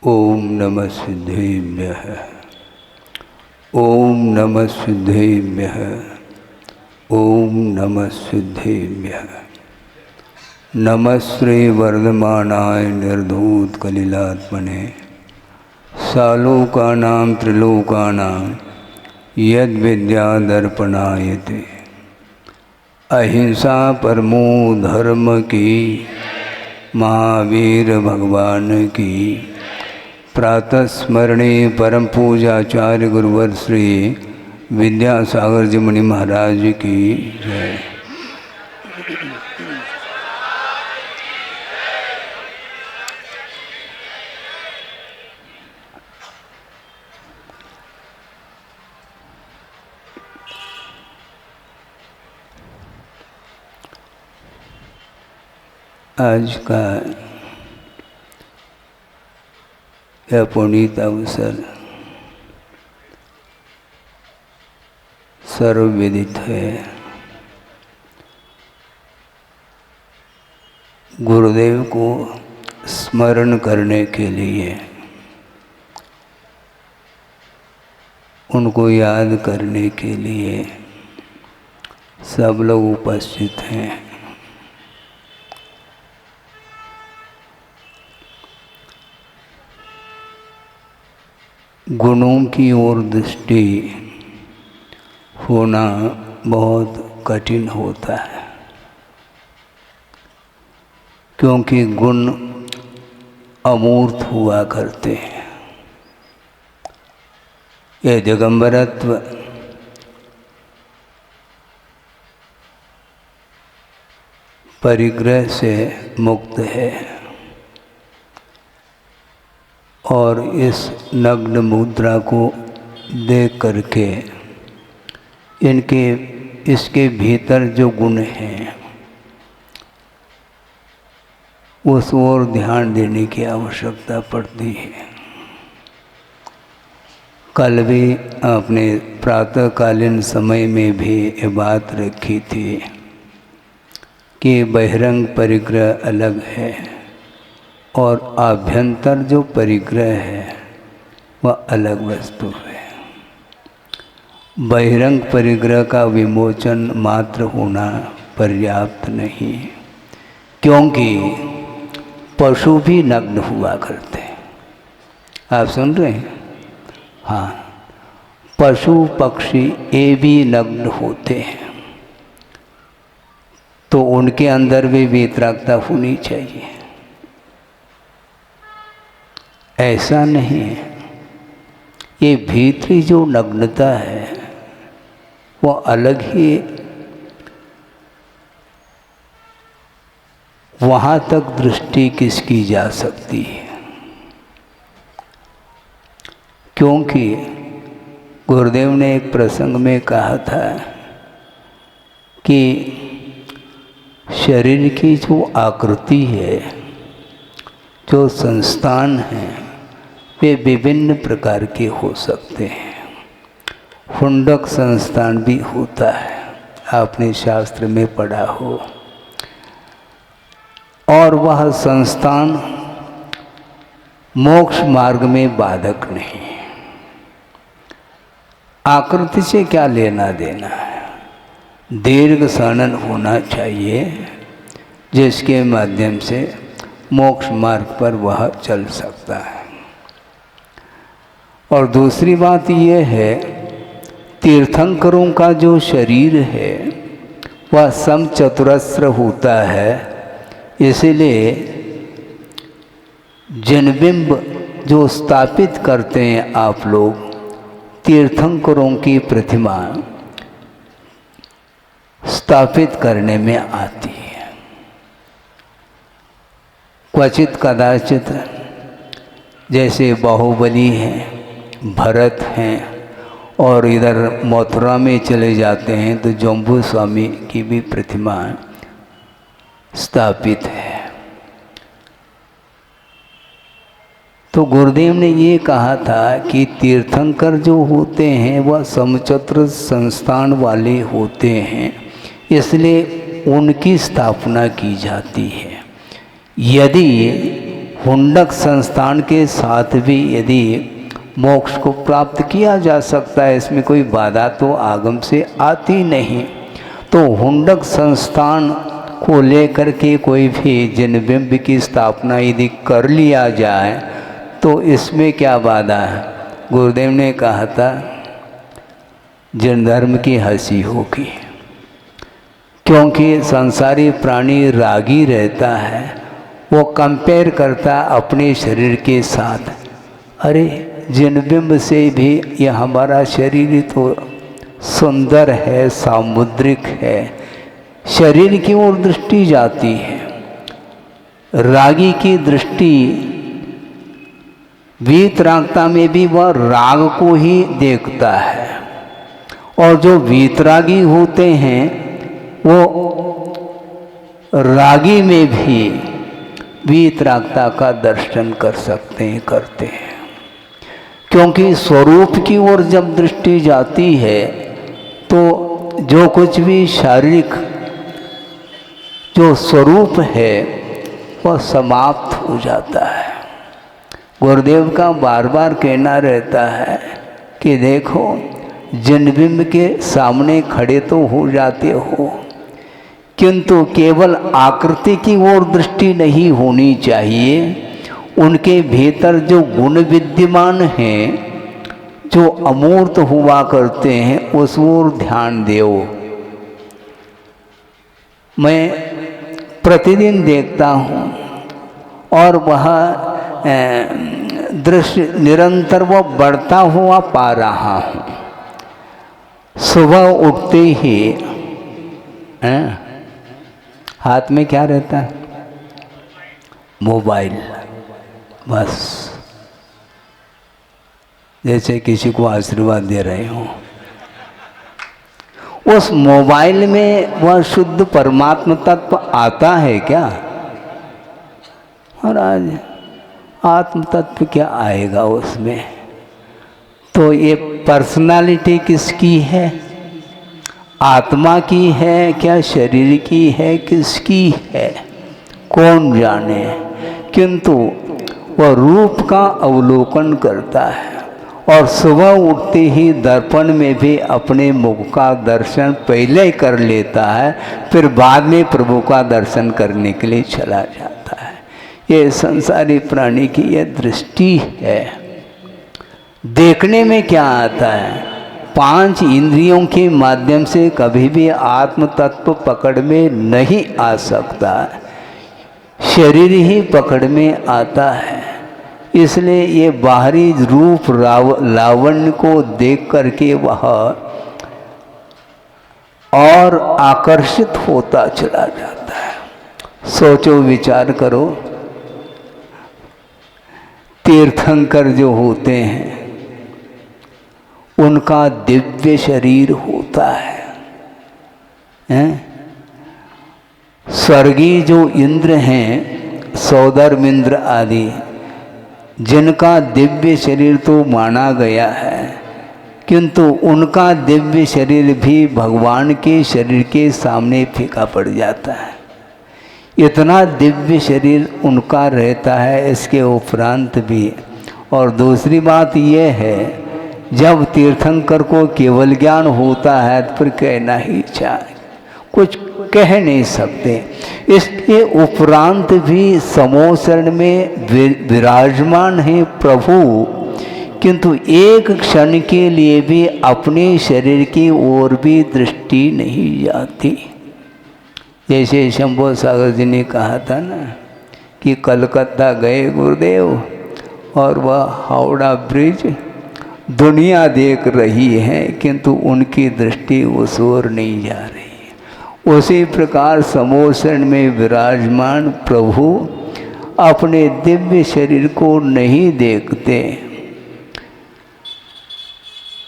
ओम नमः सिद्धेभ्यः। ओम नमः सिद्धेभ्यः। ओम नमः सिद्धेभ्यः। नमः श्री वर्धमानाय निर्धूत कलिलात्मने सालोकानां त्रिलोकानां यद विद्या दर्पणायते। अहिंसा परमो धर्म की महावीर भगवान की प्रातः स्मरणे परम पूजाचार्य गुरुवर श्री विद्यासागर जी मुनि महाराज की जय। आज का यह पुनीत अवसर सर्वविदित है। गुरुदेव को स्मरण करने के लिए, उनको याद करने के लिए सब लोग उपस्थित हैं। गुणों की ओर दृष्टि होना बहुत कठिन होता है, क्योंकि गुण अमूर्त हुआ करते हैं। यह दिगंबरत्व परिग्रह से मुक्त है और इस नग्न मुद्रा को देख करके इसके भीतर जो गुण हैं उस ओर ध्यान देने की आवश्यकता पड़ती है। कल भी आपने प्रातःकालीन समय में भी ये बात रखी थी कि बहिरंग परिग्रह अलग है और आभ्यंतर जो परिग्रह है वह अलग वस्तु है। बहिरंग परिग्रह का विमोचन मात्र होना पर्याप्त नहीं, क्योंकि पशु भी नग्न हुआ करते हैं। आप सुन रहे हैं? हाँ, पशु पक्षी ये भी नग्न होते हैं, तो उनके अंदर भी वैतरागता होनी चाहिए। ऐसा नहीं है। ये भीतरी जो नग्नता है वो अलग ही, वहाँ तक दृष्टि किसकी जा सकती है, क्योंकि गुरुदेव ने एक प्रसंग में कहा था कि शरीर की जो आकृति है, जो संस्थान हैं, वे विभिन्न प्रकार के हो सकते हैं। हुंडक संस्थान भी होता है, आपने शास्त्र में पढ़ा हो, और वह संस्थान मोक्ष मार्ग में बाधक नहीं। आकृति से क्या लेना देना है? दीर्घ सनन होना चाहिए जिसके माध्यम से मोक्ष मार्ग पर वह चल सकता है। और दूसरी बात यह है, तीर्थंकरों का जो शरीर है वह समचतुरस्र होता है, इसलिए जनबिंब जो स्थापित करते हैं आप लोग, तीर्थंकरों की प्रतिमा स्थापित करने में आती है। क्वचित कदाचित जैसे बाहुबली हैं, भरत हैं, और इधर मथुरा में चले जाते हैं तो जम्बू स्वामी की भी प्रतिमा स्थापित है। तो गुरुदेव ने ये कहा था कि तीर्थंकर जो होते हैं वह समचतुर संस्थान वाले होते हैं, इसलिए उनकी स्थापना की जाती है। यदि हुंडक संस्थान के साथ भी यदि मोक्ष को प्राप्त किया जा सकता है, इसमें कोई बाधा तो आगम से आती नहीं। तो हुंडक संस्थान को लेकर के कोई भी जिन बिंब की स्थापना यदि कर लिया जाए तो इसमें क्या बाधा है। गुरुदेव ने कहा था जिन धर्म की हंसी होगी, क्योंकि संसारी प्राणी रागी रहता है, वो कंपेयर करता है अपने शरीर के साथ। अरे जिन बिंब से भी यह हमारा शरीर तो सुंदर है, सामुद्रिक है, शरीर की ओर दृष्टि जाती है। रागी की दृष्टि वीतरागता में भी वह राग को ही देखता है, और जो वीतरागी होते हैं वो रागी में भी वीतरागता का दर्शन कर सकते हैं, करते हैं। क्योंकि स्वरूप की ओर जब दृष्टि जाती है तो जो कुछ भी शारीरिक जो स्वरूप है वह समाप्त हो जाता है। गुरुदेव का बार बार कहना रहता है कि देखो जिन बिंब के सामने खड़े तो हो जाते हो, किंतु केवल आकृति की ओर दृष्टि नहीं होनी चाहिए। उनके भीतर जो गुण विद्यमान हैं, जो अमूर्त हुआ करते हैं, उस ओर ध्यान दो। मैं प्रतिदिन देखता हूँ और वह दृश्य निरंतर वो बढ़ता हुआ पा रहा हूँ। सुबह उठते ही हाथ में क्या रहता है? मोबाइल। बस जैसे किसी को आशीर्वाद दे रहे हो। उस मोबाइल में वह शुद्ध परमात्म तत्व आता है क्या? और आज आत्म तत्व क्या आएगा उसमें? तो ये पर्सनालिटी किसकी है? आत्मा की है क्या शरीर की है, किसकी है? कौन जाने। किंतु वह रूप का अवलोकन करता है और सुबह उठते ही दर्पण में भी अपने मुख का दर्शन पहले कर लेता है, फिर बाद में प्रभु का दर्शन करने के लिए चला जाता है। ये संसारी प्राणी की यह दृष्टि है। देखने में क्या आता है? 5 इंद्रियों के माध्यम से कभी भी आत्म तत्व पकड़ में नहीं आ सकता, शरीर ही पकड़ में आता है। इसलिए ये बाहरी रूप लावण्य को देख करके वह और आकर्षित होता चला जाता है। सोचो, विचार करो, तीर्थंकर जो होते हैं उनका दिव्य शरीर होता है, स्वर्गीय जो इंद्र हैं, सौधर्मिंद्र आदि, जिनका दिव्य शरीर तो माना गया है, किंतु उनका दिव्य शरीर भी भगवान के शरीर के सामने फीका पड़ जाता है। इतना दिव्य शरीर उनका रहता है इसके उपरांत भी। और दूसरी बात यह है, जब तीर्थंकर को केवल ज्ञान होता है तो फिर कहना ही चाहिए, कुछ कह नहीं सकते। इसके उपरांत भी समोसरण में विराजमान है प्रभु, किंतु एक क्षण के लिए भी अपने शरीर की ओर भी दृष्टि नहीं जाती। जैसे शंभो सागर जी ने कहा था ना कि कलकत्ता गए गुरुदेव और वह हावड़ा ब्रिज दुनिया देख रही है, किंतु उनकी दृष्टि उस ओर नहीं जा रही। उसी प्रकार समोसरण में विराजमान प्रभु अपने दिव्य शरीर को नहीं देखते।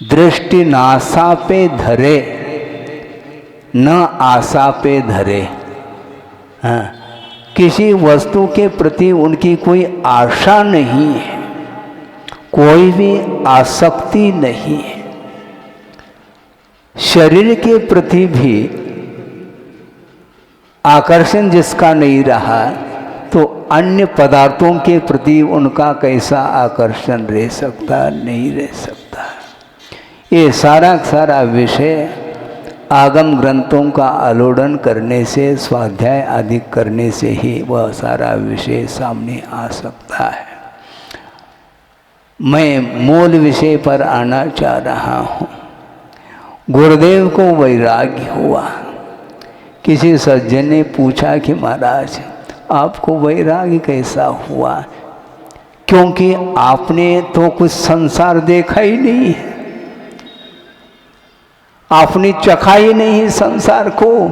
दृष्टि नासा पे धरे, न आशा पे धरे। हाँ, किसी वस्तु के प्रति उनकी कोई आशा नहीं है, कोई भी आसक्ति नहीं है। शरीर के प्रति भी आकर्षण जिसका नहीं रहा, तो अन्य पदार्थों के प्रति उनका कैसा आकर्षण रह सकता, नहीं रह सकता। ये सारा सारा विषय आगम ग्रंथों का आलोड़न करने से, स्वाध्याय आदि करने से ही वह सारा विषय सामने आ सकता है। मैं मूल विषय पर आना चाह रहा हूँ। गुरुदेव को वैराग्य हुआ। किसी सज्जन ने पूछा कि महाराज आपको वैराग्य कैसा हुआ? क्योंकि आपने तो कुछ संसार देखा ही नहीं है, आपने चखा ही नहीं संसार को,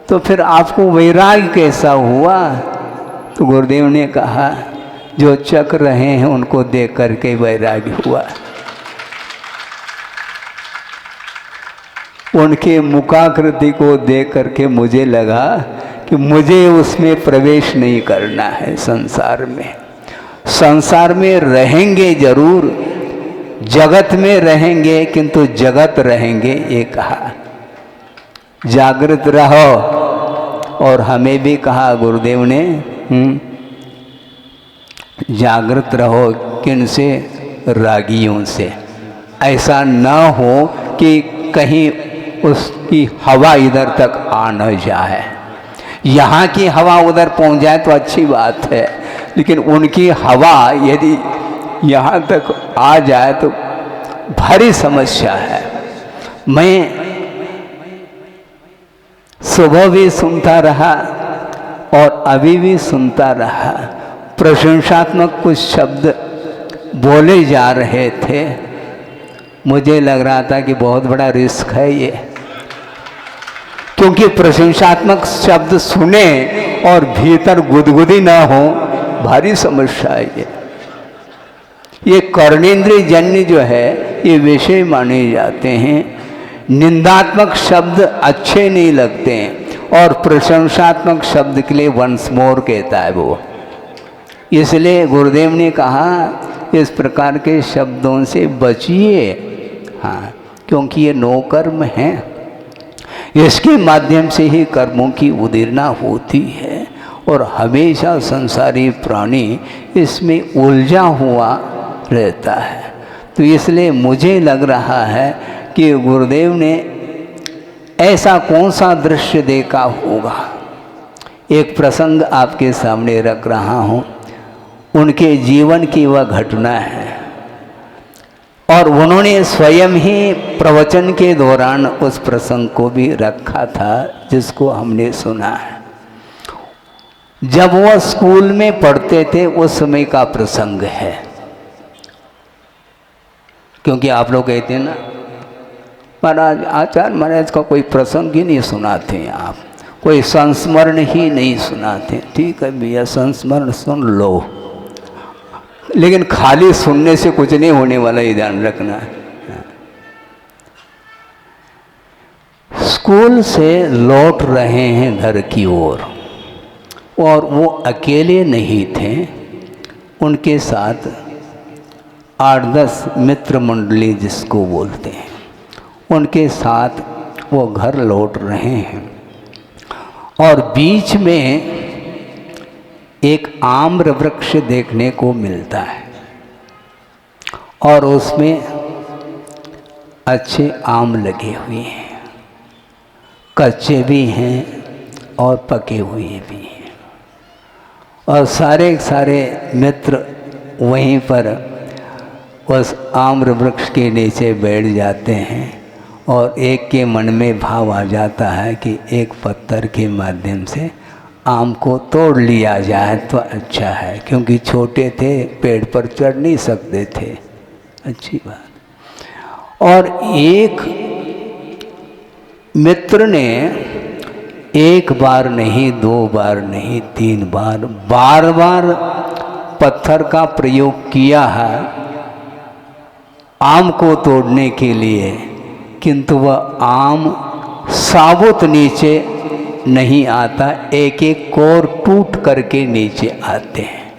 तो फिर आपको वैराग्य कैसा हुआ? तो गुरुदेव ने कहा जो चख रहे हैं उनको देख करके वैराग्य हुआ। उनके मुखाकृति को देख करके मुझे लगा कि मुझे उसमें प्रवेश नहीं करना है। संसार में रहेंगे जरूर, जगत में रहेंगे, किंतु जगत रहेंगे ये कहा। जागृत रहो, और हमें भी कहा गुरुदेव ने जागृत रहो। किन से? रागियों से। ऐसा न हो कि कहीं उसकी हवा इधर तक आ न जाए। यहाँ की हवा उधर पहुँच जाए तो अच्छी बात है, लेकिन उनकी हवा यदि यहाँ तक आ जाए तो भारी समस्या है। मैं सुबह भी सुनता रहा और अभी भी सुनता रहा, प्रशंसात्मक कुछ शब्द बोले जा रहे थे। मुझे लग रहा था कि बहुत बड़ा रिस्क है ये, क्योंकि प्रशंसात्मक शब्द सुने और भीतर गुदगुदी ना हो, भारी समस्या है ये कर्णेंद्रिय जन्य जो है ये विषय माने जाते हैं। निंदात्मक शब्द अच्छे नहीं लगते हैं, और प्रशंसात्मक शब्द के लिए वंस मोर कहता है वो। इसलिए गुरुदेव ने कहा इस प्रकार के शब्दों से बचिए। हाँ, क्योंकि ये नो कर्म है, इसके माध्यम से ही कर्मों की उदीरना होती है, और हमेशा संसारी प्राणी इसमें उलझा हुआ रहता है। तो इसलिए मुझे लग रहा है कि गुरुदेव ने ऐसा कौन सा दृश्य देखा होगा। एक प्रसंग आपके सामने रख रहा हूँ, उनके जीवन की वह घटना है, और उन्होंने स्वयं ही प्रवचन के दौरान उस प्रसंग को भी रखा था जिसको हमने सुना है। जब वह स्कूल में पढ़ते थे उस समय का प्रसंग है, क्योंकि आप लोग कहते हैं ना महाराज आचार्य महाराज का कोई प्रसंग ही नहीं सुनाते हैं, आप कोई संस्मरण ही नहीं सुनाते। ठीक है भैया, संस्मरण सुन लो, लेकिन खाली सुनने से कुछ नहीं होने वाला, ये ध्यान रखना है। स्कूल से लौट रहे हैं घर की ओर, और वो अकेले नहीं थे, उनके साथ 8-10 मित्र मंडली जिसको बोलते हैं, उनके साथ वो घर लौट रहे हैं, और बीच में एक आम्र वृक्ष देखने को मिलता है, और उसमें अच्छे आम लगे हुए हैं, कच्चे भी हैं और पके हुए भी हैं, और सारे सारे मित्र वहीं पर उस आम्र वृक्ष के नीचे बैठ जाते हैं, और एक के मन में भाव आ जाता है कि एक पत्थर के माध्यम से आम को तोड़ लिया जाए तो अच्छा है, क्योंकि छोटे थे, पेड़ पर चढ़ नहीं सकते थे। अच्छी बात। और एक मित्र ने एक बार नहीं, 2 बार नहीं, 3 बार, बार पत्थर का प्रयोग किया है आम को तोड़ने के लिए, किंतु वह आम साबुत नीचे नहीं आता, एक एक कोर टूट करके नीचे आते हैं।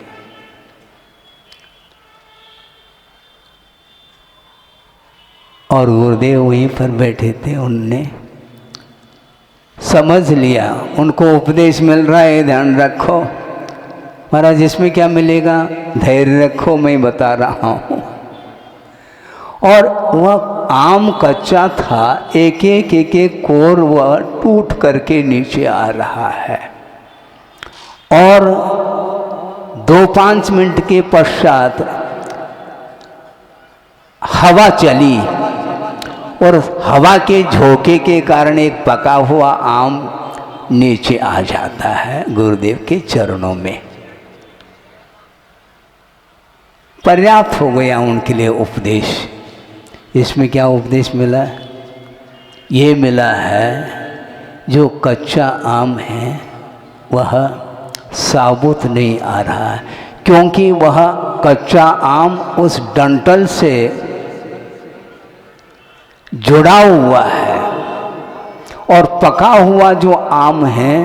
और गुरुदेव वहीं पर बैठे थे, उनने समझ लिया, उनको उपदेश मिल रहा है ध्यान रखो, महाराज इसमें क्या मिलेगा? धैर्य रखो, मैं बता रहा हूँ। और वह आम कच्चा था, एक एक कोर वह टूट करके नीचे आ रहा है। और 2-5 मिनट के पश्चात हवा चली और हवा के झोंके के कारण एक पका हुआ आम नीचे आ जाता है गुरुदेव के चरणों में। पर्याप्त हो गया उनके लिए उपदेश। इसमें क्या उपदेश मिला? ये मिला है जो कच्चा आम है वह साबुत नहीं आ रहा है, क्योंकि वह कच्चा आम उस डंठल से जुड़ा हुआ है और पका हुआ जो आम है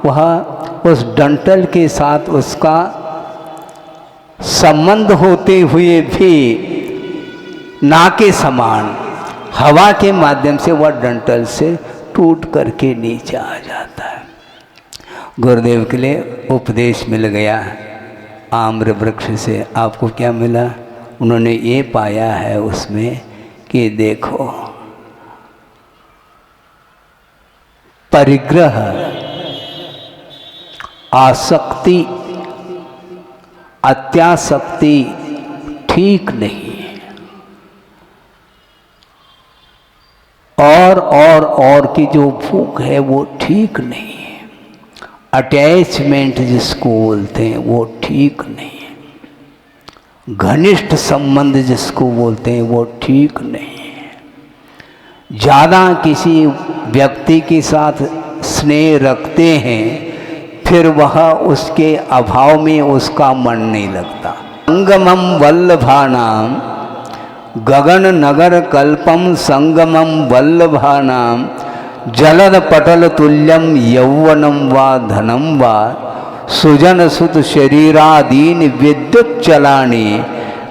वह उस डंठल के साथ उसका संबंध होते हुए भी ना के समान हवा के माध्यम से वह डंठल से टूट करके नीचे आ जाता है। गुरुदेव के लिए उपदेश मिल गया आम्र वृक्ष से। आपको क्या मिला? उन्होंने ये पाया है उसमें कि देखो, परिग्रह, आसक्ति, अत्यासक्ति ठीक नहीं है। और की जो भूख है वो ठीक नहीं है। अटैचमेंट जिसको बोलते हैं वो ठीक नहीं है। घनिष्ठ संबंध जिसको बोलते हैं वो ठीक नहीं है। ज़्यादा किसी व्यक्ति के साथ स्नेह रखते हैं फिर वह उसके अभाव में उसका मन नहीं लगता। संगमम वल्लभानाम गगन नगर कल्पम संगमम वल्लभानाम जलद पटल तुल्यम यौवनम वा धनम वा सुजन सुत शरीरादीन विद्युत चलानी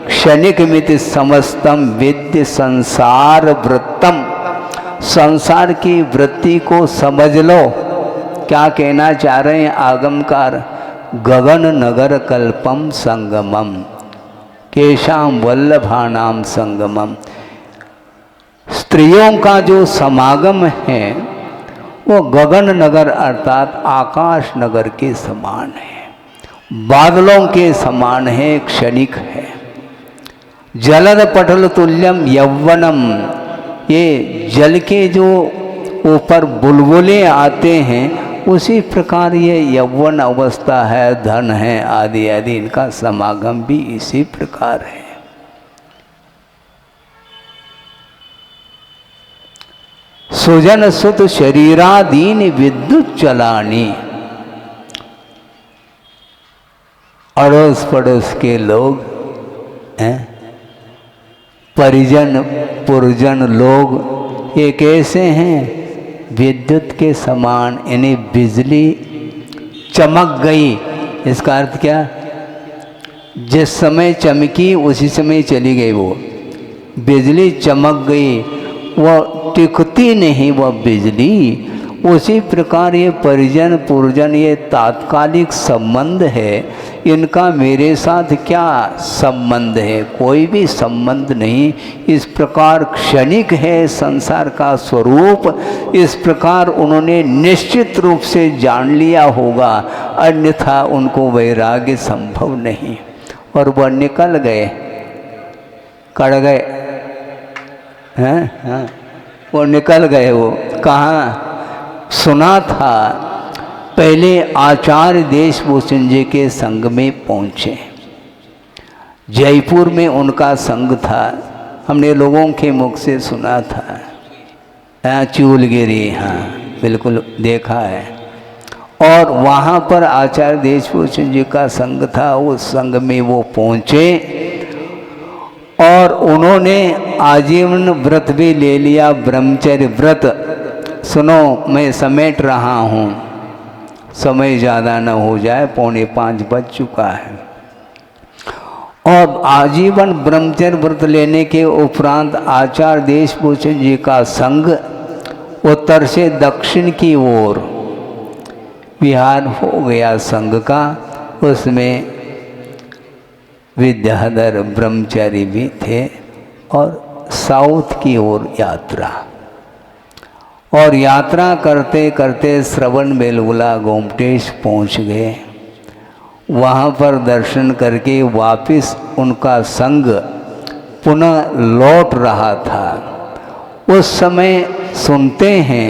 क्षणिक मिति समस्तम विद्य संसार वृत्तम। संसार की वृत्ति को समझ लो। क्या कहना चाह रहे हैं आगमकार? गगन नगर कल्पम संगमम केशाम वल्लभानाम संगमम। स्त्रियों का जो समागम है वो गगन नगर अर्थात आकाश नगर के समान है, बादलों के समान है, क्षणिक है। जलद पटल तुल्यम यौवनम, ये जल के जो ऊपर बुलबुले आते हैं उसी प्रकार ये यौवन अवस्था है, धन है आदि आदि, इनका समागम भी इसी प्रकार है। सुजन सुत शरीरादीन विद्युत चलानी। अड़ोस पड़ोस के लोग हैं, परिजन पुरजन लोग ये कैसे हैं? विद्युत के समान, यानी बिजली चमक गई। इसका अर्थ क्या? जिस समय चमकी उसी समय चली गई। वो बिजली चमक गई, वह टिकती नहीं वह बिजली। उसी प्रकार ये परिजन पुरजन ये तात्कालिक संबंध है, इनका मेरे साथ क्या संबंध है? कोई भी संबंध नहीं। इस प्रकार क्षणिक है संसार का स्वरूप। इस प्रकार उन्होंने निश्चित रूप से जान लिया होगा, अन्यथा उनको वैराग्य संभव नहीं। और वह निकल गए, कड़ गए हैं, हाँ वो निकल गए। वो कहाँ? सुना था पहले आचार्य देशभूषण जी के संग में पहुँचे। जयपुर में उनका संग था, हमने लोगों के मुख से सुना था। चूलगिरी, हाँ बिल्कुल देखा है। और वहाँ पर आचार्य देशभूषण जी का संग था। उस संग में वो पहुँचे और उन्होंने आजीवन व्रत भी ले लिया, ब्रह्मचर्य व्रत। सुनो, मैं समेट रहा हूँ, समय ज़्यादा न हो जाए, 4:45 बज चुका है। और आजीवन ब्रह्मचर्य व्रत लेने के उपरांत आचार्य देशभूषण जी का संग उत्तर से दक्षिण की ओर विहार हो गया संघ का। उसमें विद्याधर ब्रह्मचारी भी थे और साउथ की ओर यात्रा, और यात्रा करते करते श्रवण बेलगुला गोमटेश पहुंच गए। वहाँ पर दर्शन करके वापस उनका संग पुनः लौट रहा था। उस समय सुनते हैं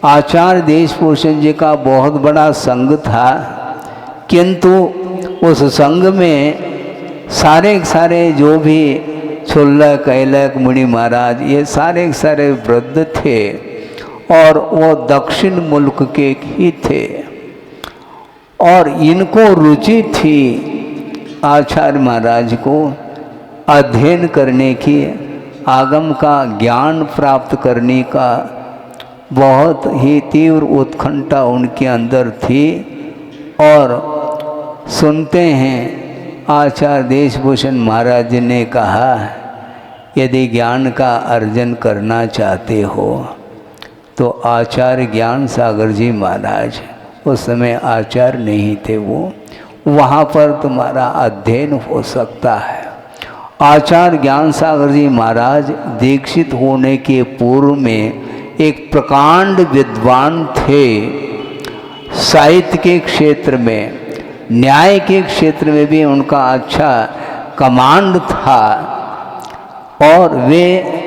आचार्य देशभूषण जी का बहुत बड़ा संग था, किंतु उस संग में सारे जो भी छुल्लक कैलक मुनि महाराज ये सारे वृद्ध थे, और वो दक्षिण मुल्क के ही थे, और इनको रुचि थी आचार्य महाराज को अध्ययन करने की, आगम का ज्ञान प्राप्त करने का बहुत ही तीव्र उत्कंठा उनके अंदर थी। और सुनते हैं आचार्य देशभूषण महाराज ने कहा, यदि ज्ञान का अर्जन करना चाहते हो तो आचार्य ज्ञान सागर जी महाराज, उस समय आचार्य नहीं थे वो, वहाँ पर तुम्हारा अध्ययन हो सकता है। आचार्य ज्ञान सागर जी महाराज दीक्षित होने के पूर्व में एक प्रकांड विद्वान थे। साहित्य के क्षेत्र में, न्याय के क्षेत्र में भी उनका अच्छा कमांड था, और वे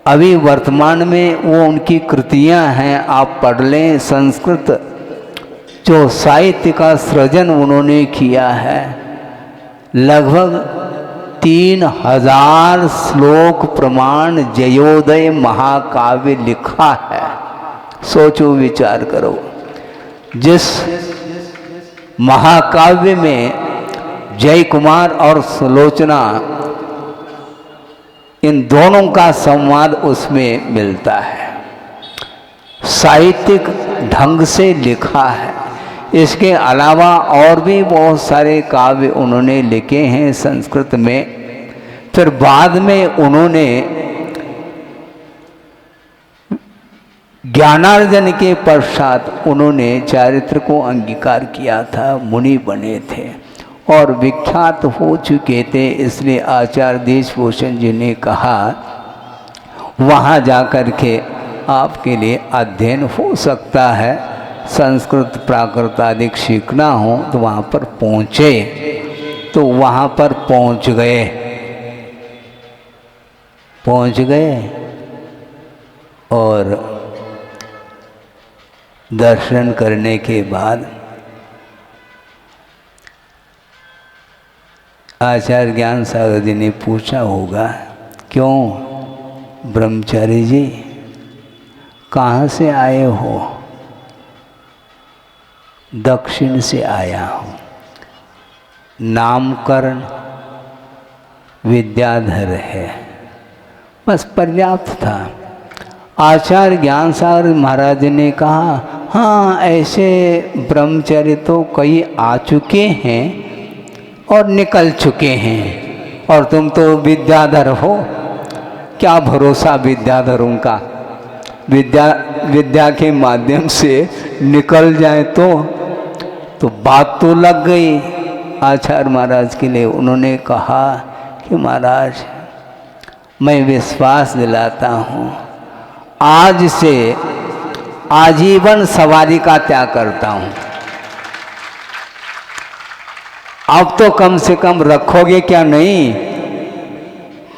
अभी वर्तमान में वो उनकी कृतियां हैं, आप पढ़ लें। संस्कृत जो साहित्य का सृजन उन्होंने किया है, लगभग 3000 श्लोक प्रमाण जयोदय महाकाव्य लिखा है। सोचो विचार करो, जिस महाकाव्य में जय कुमार और सुलोचना इन दोनों का संवाद उसमें मिलता है, साहित्यिक ढंग से लिखा है। इसके अलावा और भी बहुत सारे काव्य उन्होंने लिखे हैं संस्कृत में। फिर बाद में उन्होंने ज्ञानार्जन के पश्चात उन्होंने चारित्र को अंगीकार किया था, मुनि बने थे और विख्यात हो चुके थे। इसलिए आचार्य देशभूषण जी ने कहा वहाँ जाकर के आपके लिए अध्ययन हो सकता है, संस्कृत प्राकृत आदि सीखना हो तो वहाँ पर पहुँचे। तो वहाँ पर पहुँच गए और दर्शन करने के बाद आचार्य ज्ञान सागर जी ने पूछा होगा, क्यों ब्रह्मचारी जी कहाँ से आए हो? दक्षिण से आया हूँ। नामकरण विद्याधर है, बस पर्याप्त था। आचार्य ज्ञान सागर महाराज ने कहा, हाँ ऐसे ब्रह्मचारी तो कई आ चुके हैं और निकल चुके हैं, और तुम तो विद्याधर हो, क्या भरोसा विद्याधरों का? विद्या के माध्यम से निकल जाए तो बात तो लग गई आचार्य महाराज के लिए। उन्होंने कहा कि महाराज मैं विश्वास दिलाता हूँ, आज से आजीवन सवारी का त्याग करता हूँ। अब तो कम से कम रखोगे क्या? नहीं।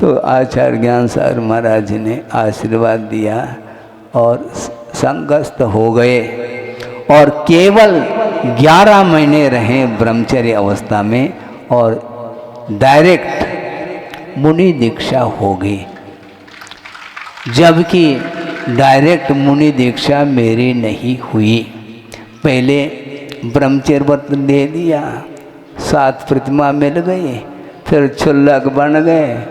तो आचार्य ज्ञान सागर महाराज ने आशीर्वाद दिया और संगस्थ हो गए, और केवल 11 महीने रहे ब्रह्मचर्य अवस्था में, और डायरेक्ट मुनि दीक्षा हो गई। जबकि डायरेक्ट मुनि दीक्षा मेरी नहीं हुई। पहले ब्रह्मचर्य व्रत ले लिया, 7 प्रतिमा मिल गई, फिर छुल्लक बन गए,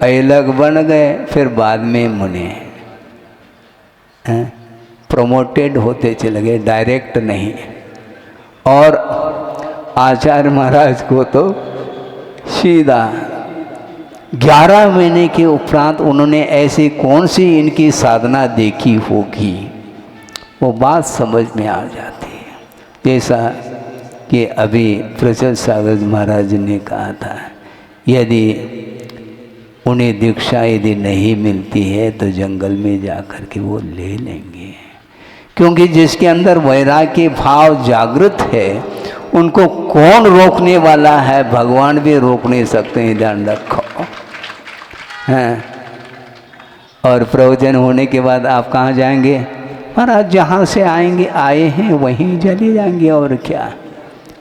ऐलक बन गए, फिर बाद में मुनि प्रमोटेड होते चले गए, डायरेक्ट नहीं। और आचार्य महाराज को तो सीधा 11 महीने के उपरांत उन्होंने ऐसी कौन सी इनकी साधना देखी होगी, वो बात समझ में आ जाती है। जैसा कि अभी प्रचल सागर महाराज ने कहा था, यदि उन्हें दीक्षा यदि नहीं मिलती है तो जंगल में जाकर के वो ले लेंगे, क्योंकि जिसके अंदर वैराग्य के भाव जागृत है उनको कौन रोकने वाला है, भगवान भी रोक नहीं सकते हैं, ध्यान रखो। हैं और प्रवचन होने के बाद आप कहाँ जाएंगे? महाराज जहाँ से आएंगे आए हैं वहीं चले जाएंगे, और क्या।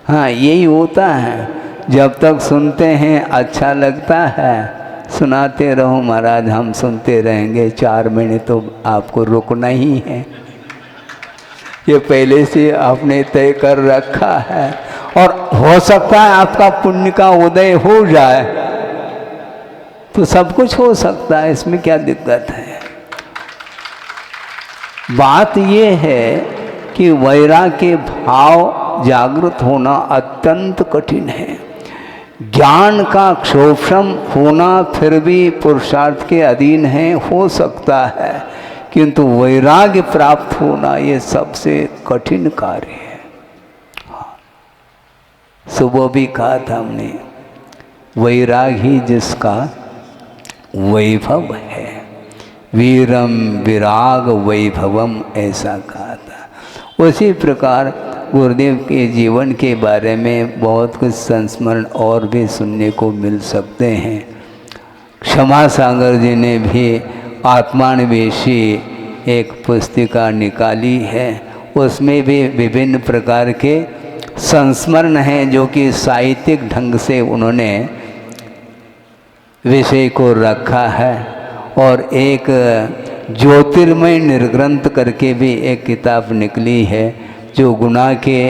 हाँ यही होता है, जब तक सुनते हैं अच्छा लगता है सुनाते रहो महाराज, हम सुनते रहेंगे, 4 महीने तो आपको रुकना ही है, ये पहले से आपने तय कर रखा है। और हो सकता है आपका पुण्य का उदय हो जाए तो सब कुछ हो सकता है, इसमें क्या दिक्कत है। बात ये है कि वैराग्य के भाव जागृत होना अत्यंत कठिन है। ज्ञान का क्षोभम होना फिर भी पुरुषार्थ के अधीन है, हो सकता है, किंतु वैराग्य प्राप्त होना ये सबसे कठिन कार्य है। सुबह भी कहा था हमने, वैराग्य ही जिसका वैभव है, वीरम विराग वैभवम, ऐसा कहा था। उसी प्रकार गुरुदेव के जीवन के बारे में बहुत कुछ संस्मरण और भी सुनने को मिल सकते हैं। क्षमा सागर जी ने भी आत्मान्वेषी एक पुस्तिका निकाली है, उसमें भी विभिन्न प्रकार के संस्मरण हैं जो कि साहित्यिक ढंग से उन्होंने विषय को रखा है। और एक ज्योतिर्मय निर्ग्रंथ करके भी एक किताब निकली है, जो गुनाह के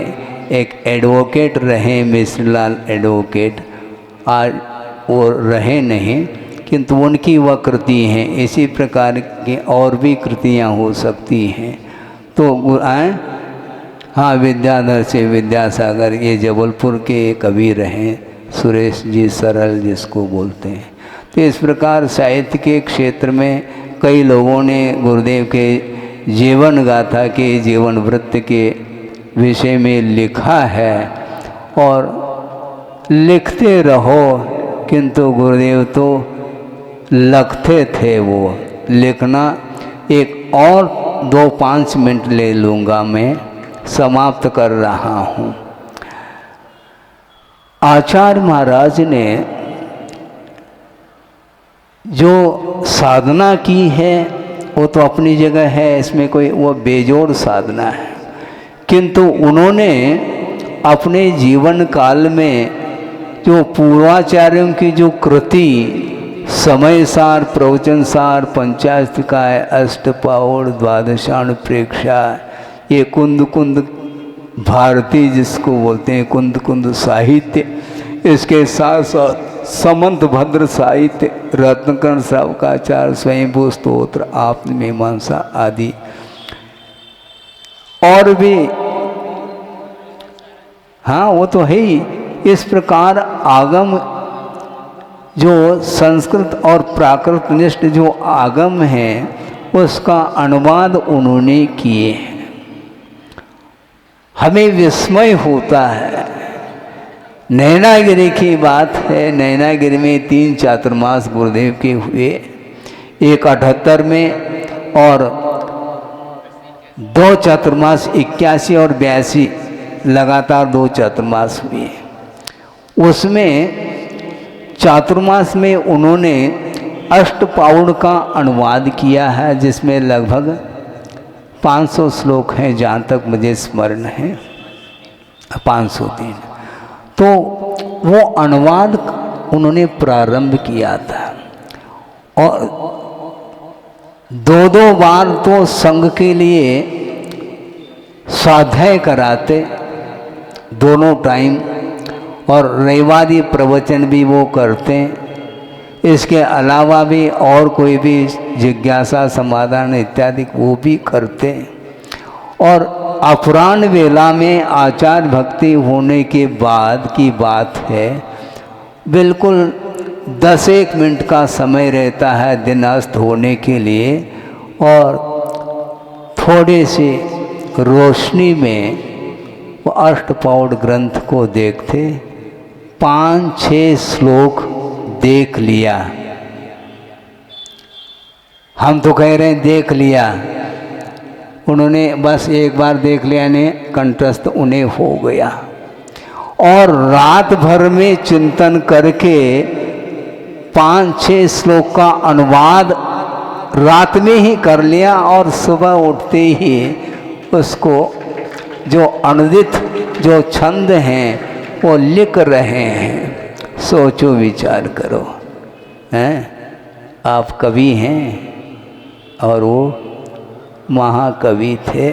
एक एडवोकेट रहे, मिश्रलाल एडवोकेट, आज वो रहे नहीं, किंतु उनकी वह कृति हैं। इसी प्रकार की और भी कृतियाँ हो सकती हैं। तो हाँ, विद्याधर से विद्यासागर, ये जबलपुर के कवि रहे, सुरेश जी सरल जिसको बोलते हैं। तो इस प्रकार साहित्य के क्षेत्र में कई लोगों ने गुरुदेव के जीवन गाथा के, जीवन वृत्त के विषय में लिखा है, और लिखते रहो, किंतु गुरुदेव तो लगते थे वो लिखना। एक और 2-5 मिनट ले लूँगा, मैं समाप्त कर रहा हूँ। आचार्य महाराज ने जो साधना की है वो तो अपनी जगह है, इसमें कोई वो बेजोड़ साधना है, किंतु उन्होंने अपने जीवन काल में जो पूर्वाचार्यों की जो कृति, समय सार, प्रवचन सार, पंचास्तिकाय, अष्टपाउड़, द्वादशाण प्रेक्षा, ये कुंद कुंद भारती जिसको बोलते हैं, कुंद कुंद साहित्य, इसके साथ साथ समंत भद्र साहित्य, रत्नकर्ण श्रावकाचार, स्वयंभू स्तोत्र, आत्म मीमांसा आदि, और भी, हाँ वो तो है ही। इस प्रकार आगम जो संस्कृत और प्राकृत निष्ठ जो आगम है उसका अनुवाद उन्होंने किए हैं। हमें विस्मय होता है। नैनागिरी की बात है, नैनागिरी में 3 चातुर्मास गुरुदेव के हुए, एक 78 में और 2 चातुर्मास 81 और 82, लगातार 2 चातुर्मास हुए। उसमें चातुर्मास में उन्होंने अष्टपाउड़ का अनुवाद किया है, जिसमें लगभग 500 श्लोक हैं, जहाँ तक मुझे स्मरण है 503। तो वो अनुवाद उन्होंने प्रारंभ किया था, और 2-2 बार तो संघ के लिए स्वाध्याय कराते दोनों टाइम, और रविवारी प्रवचन भी वो करते। इसके अलावा भी और कोई भी जिज्ञासा समाधान इत्यादि वो भी करते। और अपराह्न वेला में आचार भक्ति होने के बाद की बात है, बिल्कुल 10-1 मिनट का समय रहता है दिन अस्त होने के लिए, और थोड़ी सी रोशनी में वो अष्टपौड ग्रंथ को देखते, 5-6 श्लोक देख लिया। हम तो कह रहे हैं देख लिया, उन्होंने बस एक बार देख लिया ने कंठस्थ उन्हें हो गया। और रात भर में चिंतन करके 5-6 श्लोक का अनुवाद रात में ही कर लिया और सुबह उठते ही उसको जो अनुदित जो छंद हैं वो लिख रहे हैं। सोचो विचार करो, हैं आप कवि हैं और वो महाकवि थे।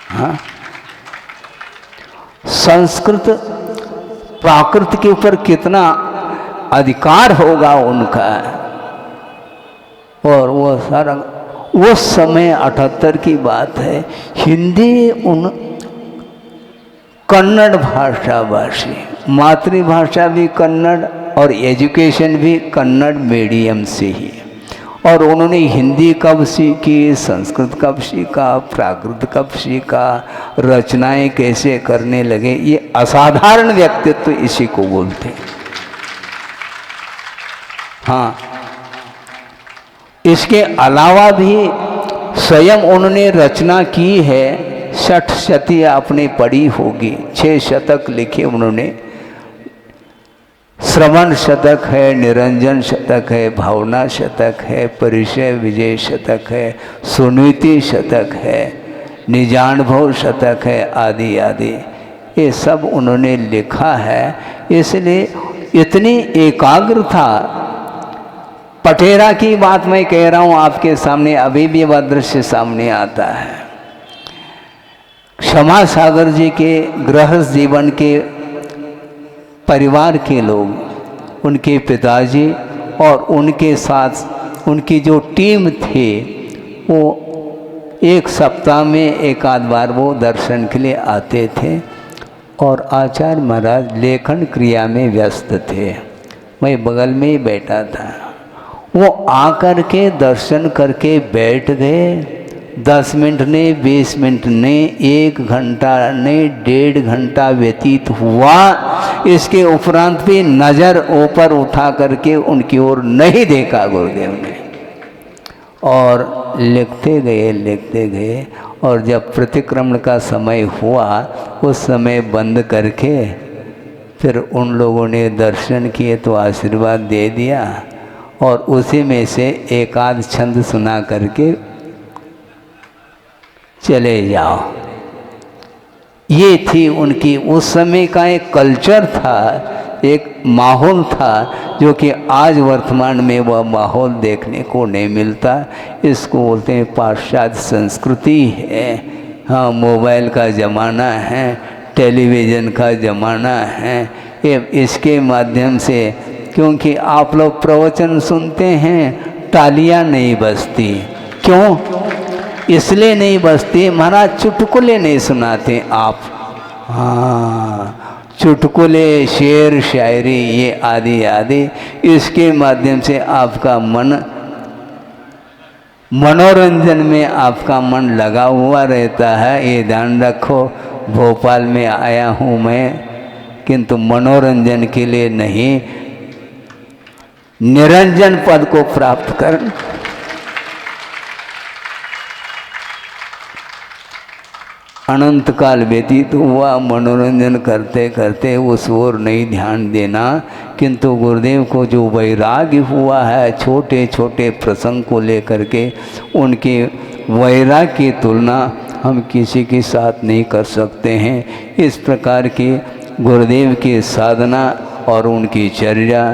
हाँ, संस्कृत प्राकृत के ऊपर कितना अधिकार होगा उनका। और वो सारा उस समय 78 की बात है, हिंदी उन कन्नड़ भाषा भाषी, मातृभाषा भी कन्नड़ और एजुकेशन भी कन्नड़ मीडियम से ही। और उन्होंने हिंदी कब सीखी, संस्कृत कब सीखा, प्राकृत कब सीखा, रचनाएं कैसे करने लगे, ये असाधारण व्यक्तित्व इसी को बोलते हैं। हाँ, इसके अलावा भी स्वयं उन्होंने रचना की है। 60 शती आपने पढ़ी होगी, 6 शतक लिखे उन्होंने। श्रवण शतक है, निरंजन शतक है, भावना शतक है, परिचय विजय शतक है, सुनीति शतक है, निजानुभव शतक है, आदि आदि। ये सब उन्होंने लिखा है। इसलिए इतनी एकाग्रता, पटेरा की बात मैं कह रहा हूँ आपके सामने, अभी भी वह दृश्य सामने आता है। क्षमा सागर जी के गृहस्थ जीवन के परिवार के लोग, उनके पिताजी और उनके साथ उनकी जो टीम थी, वो एक सप्ताह में एक आध बार वो दर्शन के लिए आते थे। और आचार्य महाराज लेखन क्रिया में व्यस्त थे, मैं बगल में ही बैठा था। वो आकर के दर्शन करके बैठ गए। 10 मिनट ने, 20 मिनट ने, 1 घंटा ने, 1.5 घंटा व्यतीत हुआ। इसके उपरांत भी नज़र ऊपर उठा करके उनकी ओर नहीं देखा गुरुदेव ने। और लिखते गए। और जब प्रतिक्रमण का समय हुआ, उस समय बंद करके फिर उन लोगों ने दर्शन किए तो आशीर्वाद दे दिया। और उसी में से एक आध छंद सुना करके चले जाओ। ये थी उनकी उस समय का एक कल्चर था, एक माहौल था, जो कि आज वर्तमान में वह माहौल देखने को नहीं मिलता। इसको बोलते हैं पाश्चात्य संस्कृति है। हाँ, मोबाइल का ज़माना है, टेलीविज़न का ज़माना है। ये इसके माध्यम से, क्योंकि आप लोग प्रवचन सुनते हैं, तालियां नहीं बजती। क्यों? इसलिए नहीं बजती, महाराज चुटकुले नहीं सुनाते आप। हाँ, चुटकुले, शेर शायरी, ये आदि आदि, इसके माध्यम से आपका मन, मनोरंजन में आपका मन लगा हुआ रहता है। ये ध्यान रखो, भोपाल में आया हूँ मैं, किंतु मनोरंजन के लिए नहीं, निरंजन पद को प्राप्त कर। अनंत काल व्यतीत हुआ, मनोरंजन करते करते उस ओर नहीं ध्यान देना। किंतु गुरुदेव को जो वैराग्य हुआ है छोटे छोटे प्रसंग को लेकर के, उनके वैराग्य की तुलना हम किसी के साथ नहीं कर सकते हैं। इस प्रकार की गुरुदेव की साधना और उनकी चर्या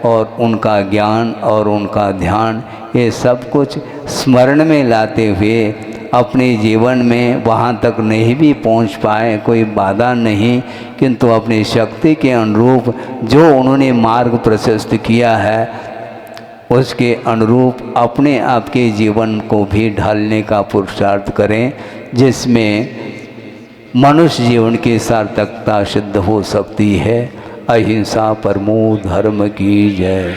और उनका ज्ञान और उनका ध्यान, ये सब कुछ स्मरण में लाते हुए अपने जीवन में वहाँ तक नहीं भी पहुँच पाए, कोई बाधा नहीं, किंतु अपनी शक्ति के अनुरूप जो उन्होंने मार्ग प्रशस्त किया है, उसके अनुरूप अपने आप के जीवन को भी ढालने का पुरुषार्थ करें, जिसमें मनुष्य जीवन की सार्थकता सिद्ध हो सकती है। अहिंसा परमो धर्म की जय।